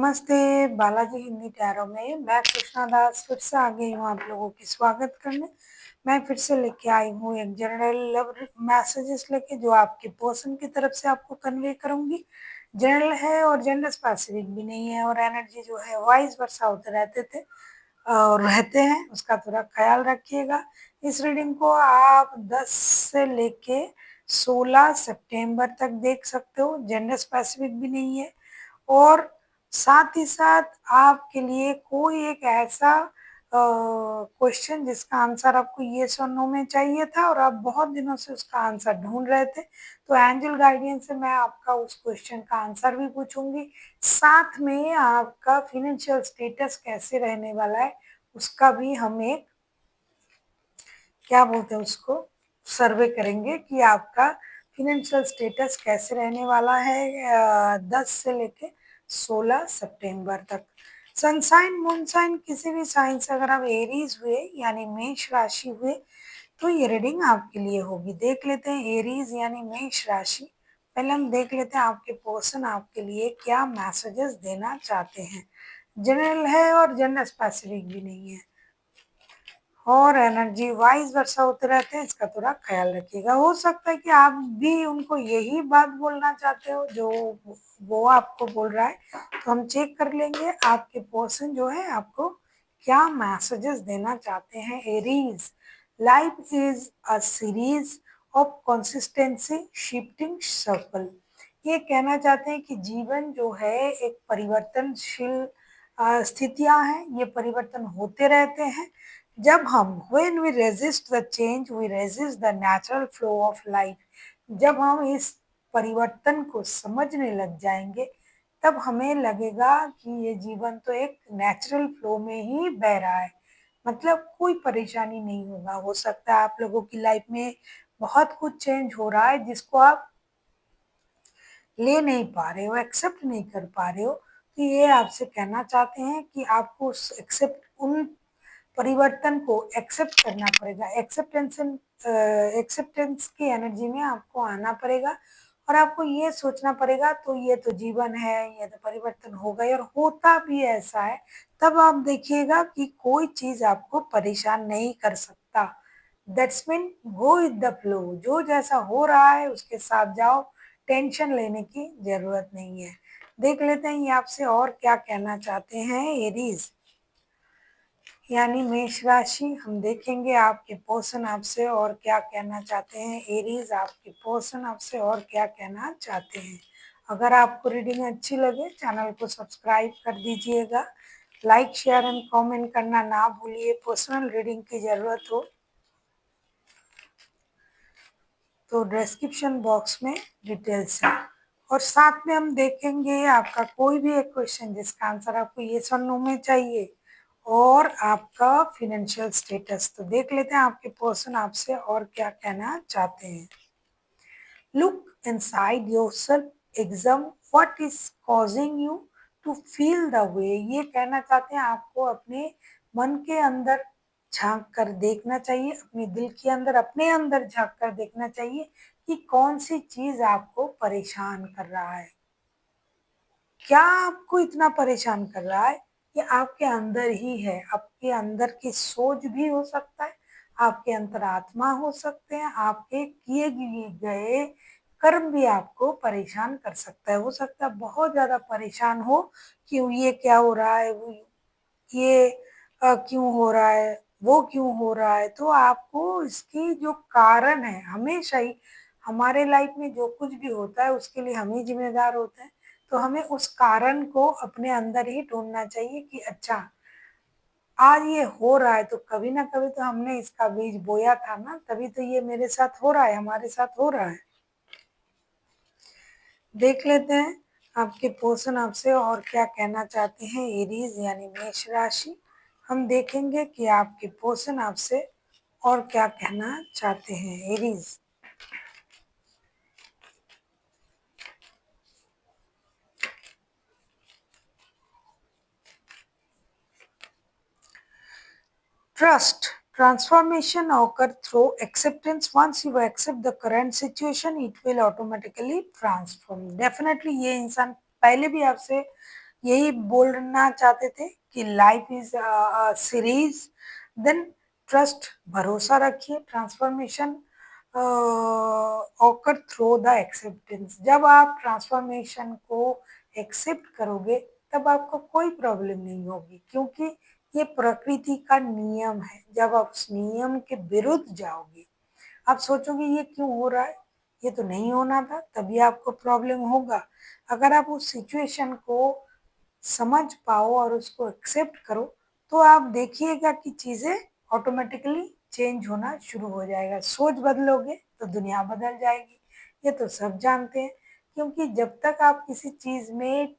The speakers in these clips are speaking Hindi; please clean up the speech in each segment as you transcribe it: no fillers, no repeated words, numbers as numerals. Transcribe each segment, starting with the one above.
नमस्ते, बालाजी हिंदी टैरो में मैं कृष्णा दास फिर से आ गई हूँ आप लोगों की स्वागत करने। मैं फिर से लेके आई हूँ एक जनरल लव मैसेजेस लेके जो आपके पर्सन की तरफ से आपको कन्वे करूँगी। जनरल है और जेंडर स्पेसिफिक भी नहीं है और एनर्जी जो है वाइस वर्सा होते रहते थे और रहते हैं, उसका थोड़ा ख्याल रखिएगा। इस रीडिंग को आप 10 से लेके 16 सितंबर तक देख सकते हो, जेंडर स्पेसिफिक भी नहीं है और साथ ही साथ आपके लिए कोई एक ऐसा क्वेश्चन जिसका आंसर आपको येस और नो में चाहिए था और आप बहुत दिनों से उसका आंसर ढूंढ रहे थे, तो एंजल गाइडेंस से मैं आपका उस क्वेश्चन का आंसर भी पूछूंगी। साथ में आपका फिनेंशियल स्टेटस कैसे रहने वाला है उसका भी हम एक क्या बोलते हैं उसको सर्वे करेंगे कि आपका फिनेंशियल स्टेटस कैसे रहने वाला है 10 से लेके 16 सितंबर तक। सनसाइन मूनसाइन किसी भी साइन से अगर आप एरीज हुए यानी मेष राशि हुए तो ये रीडिंग आपके लिए होगी। देख लेते हैं एरीज यानी मेष राशि। पहले हम देख लेते हैं आपके पर्सन आपके लिए क्या मैसेजेस देना चाहते हैं। जनरल है और जेंडर स्पेसिफिक भी नहीं है और एनर्जी वाइज वर्षा होते रहते हैं, इसका थोड़ा ख्याल रखिएगा। हो सकता है कि आप भी उनको यही बात बोलना चाहते हो जो वो आपको बोल रहा है, तो हम चेक कर लेंगे आपके पर्सन जो है आपको क्या मैसेजेस देना चाहते हैं। Aries, life is a series of consistency shifting circle. ये कहना चाहते हैं कि जीवन जो है एक परिवर्तनशील स्थितियां हैं, ये परिवर्तन होते रहते हैं। जब हम when we resist the change we resist the natural flow of life, जब हम इस परिवर्तन को समझने लग जाएंगे तब हमें लगेगा कि ये जीवन तो एक नेचुरल फ्लो में ही बह रहा है, मतलब कोई परेशानी नहीं होगा। हो सकता है आप लोगों की लाइफ में बहुत कुछ चेंज हो रहा है जिसको आप ले नहीं पा रहे हो, एक्सेप्ट नहीं कर पा रहे हो, तो ये आपसे कहना चाहते हैं कि आपको उस एक्सेप्ट उन परिवर्तन को एक्सेप्ट करना पड़ेगा। एक्सेप्टेंस की एनर्जी में आपको आना पड़ेगा और आपको ये सोचना पड़ेगा तो ये तो जीवन है, ये तो परिवर्तन होगा और होता भी ऐसा है। तब आप देखिएगा कि कोई चीज आपको परेशान नहीं कर सकता। That's mean go with the flow, जो जैसा हो रहा है उसके साथ जाओ, टेंशन लेने की जरूरत नहीं है। देख लेते हैं ये आपसे और क्या कहना चाहते हैं। एरीज यानी मेष राशि, हम देखेंगे आपके पर्सन आपसे और क्या कहना चाहते हैं। एरीज, आपके पर्सन आपसे और क्या कहना चाहते हैं। अगर आपको रीडिंग अच्छी लगे चैनल को सब्सक्राइब कर दीजिएगा, लाइक शेयर एंड कमेंट करना ना भूलिए। पर्सनल रीडिंग की जरूरत हो तो डिस्क्रिप्शन बॉक्स में डिटेल्स है और साथ में हम देखेंगे आपका कोई भी एक क्वेश्चन जिसका आंसर आपको ये और नो में चाहिए और आपका फिनेंशियल स्टेटस। तो देख लेते हैं आपके पर्सन आपसे और क्या कहना चाहते हैं। Look inside yourself, exam what is causing you to feel the way. ये कहना चाहते हैं आपको अपने मन के अंदर झांक कर देखना चाहिए, अपने दिल के अंदर अपने अंदर झांक कर देखना चाहिए कि कौन सी चीज आपको परेशान कर रहा है। क्या आपको इतना परेशान कर रहा है? ये आपके अंदर ही है, आपके अंदर की सोच भी हो सकता है, आपके अंतरात्मा हो सकते हैं, आपके किए गए कर्म भी आपको परेशान कर सकता है। हो सकता है बहुत ज्यादा परेशान हो कि ये क्या हो रहा है, ये क्यों हो रहा है, वो क्यों हो रहा है। तो आपको इसकी जो कारण है, हमेशा ही हमारे लाइफ में जो कुछ भी होता है उसके लिए हम ही जिम्मेदार होते हैं, तो हमें उस कारण को अपने अंदर ही ढूंढना चाहिए कि अच्छा आज ये हो रहा है तो कभी ना कभी तो हमने इसका बीज बोया था ना, तभी तो ये मेरे साथ हो रहा है, हमारे साथ हो रहा है। देख लेते हैं आपके पर्सन आपसे और क्या कहना चाहते हैं। एरीज यानी मेष राशि, हम देखेंगे कि आपके पर्सन आपसे और क्या कहना चाहते हैं। Aries, trust transformation occur through acceptance. Once you accept the current situation it will automatically transform. Definitely ये इंसान पहले भी आपसे यही बोलना चाहते थे कि life is series. Then trust, भरोसा रखिए, transformation occur through the acceptance. जब आप ट्रांसफॉर्मेशन को एक्सेप्ट करोगे तब आपको कोई प्रॉब्लम नहीं होगी, क्योंकि ये प्रकृति का नियम है। जब आप उस नियम के विरुद्ध जाओगे, आप सोचोगे ये क्यों हो रहा है, ये तो नहीं होना था, तभी आपको प्रॉब्लम होगा। अगर आप उस सिचुएशन को समझ पाओ और उसको एक्सेप्ट करो, तो आप देखिएगा कि चीज़ें ऑटोमेटिकली चेंज होना शुरू हो जाएगा। सोच बदलोगे तो दुनिया बदल जाएगी, ये तो सब जानते हैं। क्योंकि जब तक आप किसी चीज़ में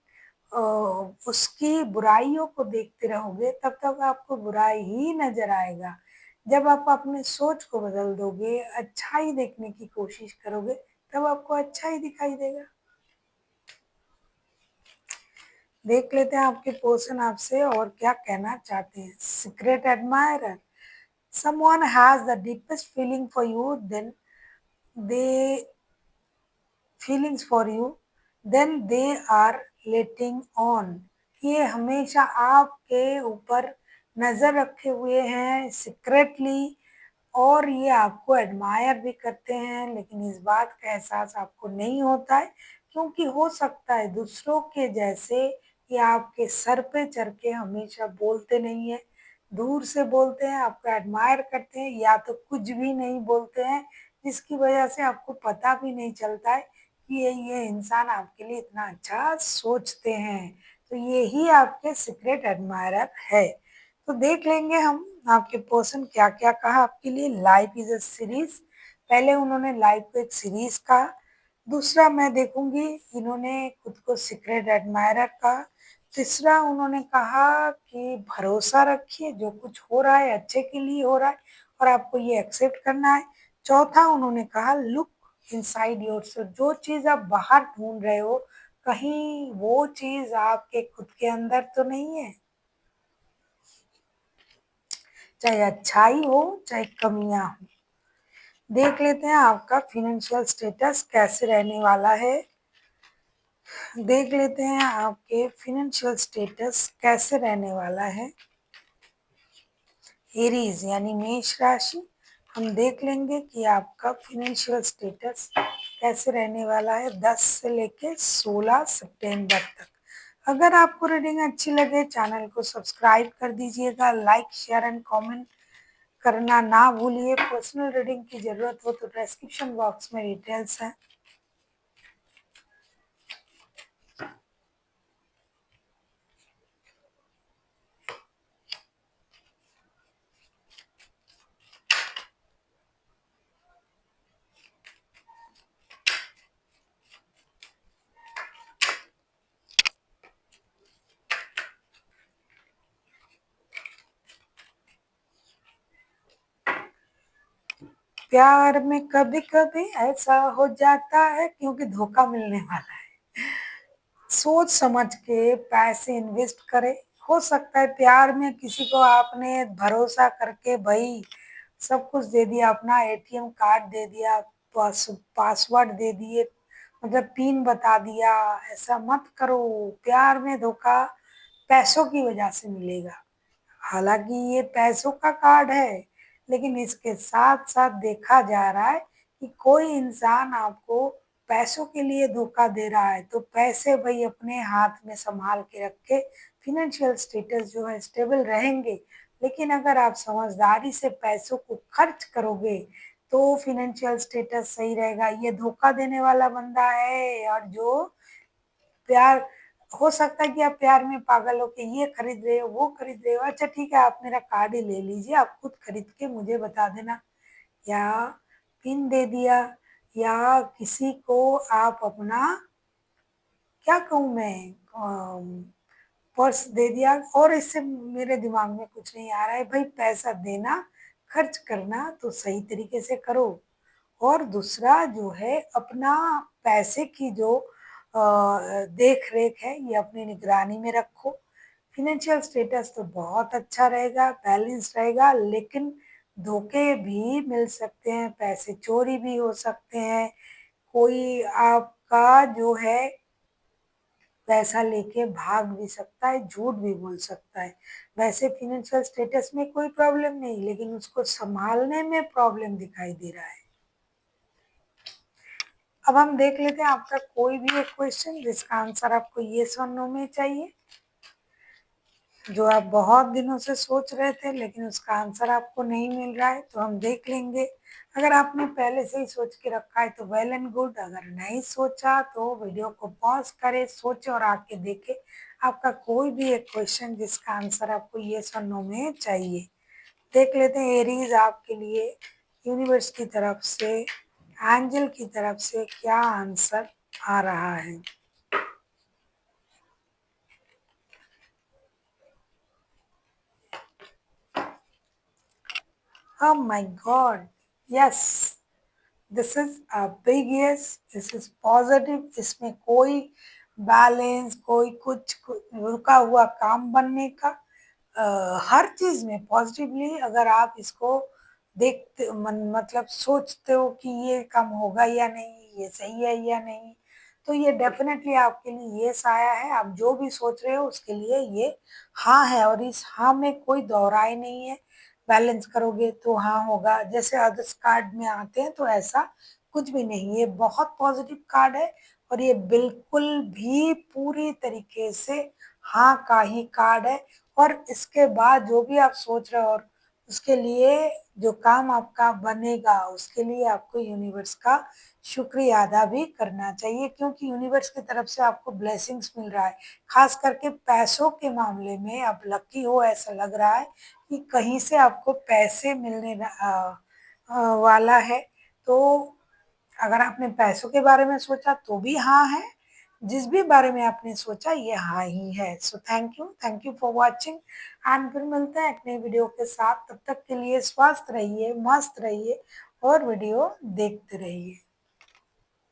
उसकी बुराइयों को देखते रहोगे तब तक आपको बुराई ही नजर आएगा। जब आप अपने सोच को बदल दोगे, अच्छाई देखने की कोशिश करोगे, तब आपको अच्छा ही दिखाई देगा। देख लेते हैं आपके पर्सन आपसे और क्या कहना चाहते हैं। Secret admirer, someone has the deepest feeling for you, then they feelings for you, then they are letting on. ये हमेशा आपके ऊपर नज़र रखे हुए हैं सीक्रेटली, और ये आपको एडमायर भी करते हैं, लेकिन इस बात का एहसास आपको नहीं होता है, क्योंकि हो सकता है दूसरों के जैसे ये आपके सर पे चढ़ के हमेशा बोलते नहीं है। दूर से बोलते हैं, आपको एडमायर करते हैं, या तो कुछ भी नहीं बोलते हैं, जिसकी वजह से आपको पता भी नहीं चलता है कि ये इंसान आपके लिए इतना अच्छा सोचते हैं। तो ये ही आपके सीक्रेट एडमायरर है। तो देख लेंगे हम आपके पर्सन क्या क्या कहा आपके लिए। लाइफ इज अ सीरीज, पहले उन्होंने लाइफ को एक सीरीज कहा। दूसरा मैं देखूंगी इन्होंने खुद को सीक्रेट एडमायरर कहा। तीसरा उन्होंने कहा कि भरोसा रखिए, जो कुछ हो रहा है अच्छे के लिए हो रहा है और आपको ये एक्सेप्ट करना है। चौथा उन्होंने कहा लुक इनसाइड योरसेल्फ, जो चीज़ आप बाहर ढूंढ रहे हो कहीं वो चीज़ आपके खुद के अंदर तो नहीं है, चाहे अच्छाई हो चाहे कमियां हो। देख लेते हैं आपका फिनेंशियल स्टेटस कैसे रहने वाला है। देख लेते हैं आपके फिनेंशियल स्टेटस कैसे रहने वाला है। एरीज यानी मेष राशि, हम देख लेंगे कि आपका फिनेंशियल स्टेटस कैसे रहने वाला है 10 से लेके 16 सितंबर तक। अगर आपको रीडिंग अच्छी लगे चैनल को सब्सक्राइब कर दीजिएगा, लाइक शेयर एंड कमेंट करना ना भूलिए। पर्सनल रीडिंग की ज़रूरत हो तो डिस्क्रिप्शन बॉक्स में डिटेल्स हैं। प्यार में कभी कभी ऐसा हो जाता है क्योंकि धोखा मिलने वाला है। सोच समझ के पैसे इन्वेस्ट करें। हो सकता है प्यार में किसी को आपने भरोसा करके भाई सब कुछ दे दिया, अपना एटीएम कार्ड दे दिया, पासवर्ड दे दिए, मतलब पिन बता दिया। ऐसा मत करो, प्यार में धोखा पैसों की वजह से मिलेगा। हालांकि ये पैसों का कार्ड है, लेकिन इसके साथ साथ देखा जा रहा है कि कोई इंसान आपको पैसों के लिए धोखा दे रहा है, तो पैसे भाई अपने हाथ में संभाल के रखे, फिनेंशियल स्टेटस जो है स्टेबल रहेंगे। लेकिन अगर आप समझदारी से पैसों को खर्च करोगे तो फिनेंशियल स्टेटस सही रहेगा। ये धोखा देने वाला बंदा है, और जो प्यार, हो सकता है कि आप प्यार में पागल हो के ये खरीद रहे हो वो खरीद रहे हो, अच्छा ठीक है आप मेरा कार्ड ही ले लीजिए, आप खुद खरीद के मुझे बता देना, या पिन दे दिया, या किसी को आप अपना क्या कहूँ मैं पर्स दे दिया। और इससे मेरे दिमाग में कुछ नहीं आ रहा है। भाई पैसा देना, खर्च करना तो सही तरीके से करो, और दूसरा जो है अपना पैसे की जो देख रेख है ये अपनी निगरानी में रखो। फिनेंशियल स्टेटस तो बहुत अच्छा रहेगा, बैलेंस रहेगा, लेकिन धोखे भी मिल सकते हैं, पैसे चोरी भी हो सकते हैं। कोई आपका जो है पैसा लेके भाग भी सकता है, झूठ भी बोल सकता है। वैसे फाइनेंशियल स्टेटस में कोई प्रॉब्लम नहीं, लेकिन उसको संभालने में प्रॉब्लम दिखाई दे रहा है। अब हम देख लेते हैं आपका कोई भी एक क्वेश्चन जिसका आंसर आपको येस और नो में चाहिए, जो आप बहुत दिनों से सोच रहे थे लेकिन उसका आंसर आपको नहीं मिल रहा है, तो हम देख लेंगे। अगर आपने पहले से ही सोच के रखा है तो वेल एंड गुड, अगर नहीं सोचा तो वीडियो को पॉज करें, सोचे और आके देखें आपका कोई भी एक क्वेश्चन जिसका आंसर आपको येस और नो में चाहिए। देख लेते हैं एरीज आपके लिए यूनिवर्स की तरफ से, एंजल की तरफ से क्या आंसर आ रहा है। Oh my God, yes, this is a big yes, this is positive. इसमें कोई बैलेंस, कोई रुका हुआ काम बनने का, हर चीज में पॉजिटिवली अगर आप इसको देखते मतलब सोचते हो कि ये काम होगा या नहीं, ये सही है या नहीं, तो ये डेफिनेटली आपके लिए यस आया है। आप जो भी सोच रहे हो उसके लिए ये हाँ है, और इस हाँ में कोई दोहराई नहीं है। बैलेंस करोगे तो हाँ होगा, जैसे अदर्स कार्ड में आते हैं तो ऐसा कुछ भी नहीं। ये बहुत पॉजिटिव कार्ड है और ये बिल्कुल भी पूरी तरीके से हाँ का ही कार्ड है। और इसके बाद जो भी आप सोच रहे हो और उसके लिए जो काम आपका बनेगा, उसके लिए आपको यूनिवर्स का शुक्रिया अदा भी करना चाहिए, क्योंकि यूनिवर्स की तरफ से आपको ब्लेसिंग्स मिल रहा है। खास करके पैसों के मामले में आप लकी हो, ऐसा लग रहा है कि कहीं से आपको पैसे मिलने वाला है। तो अगर आपने पैसों के बारे में सोचा तो भी हाँ है, जिस भी बारे में आपने सोचा ये हाँ ही है। So thank you for watching, and फिर मिलते हैं एक नई वीडियो के साथ। तब तक के लिए स्वस्थ रहिए, मस्त रहिए और वीडियो देखते रहिए।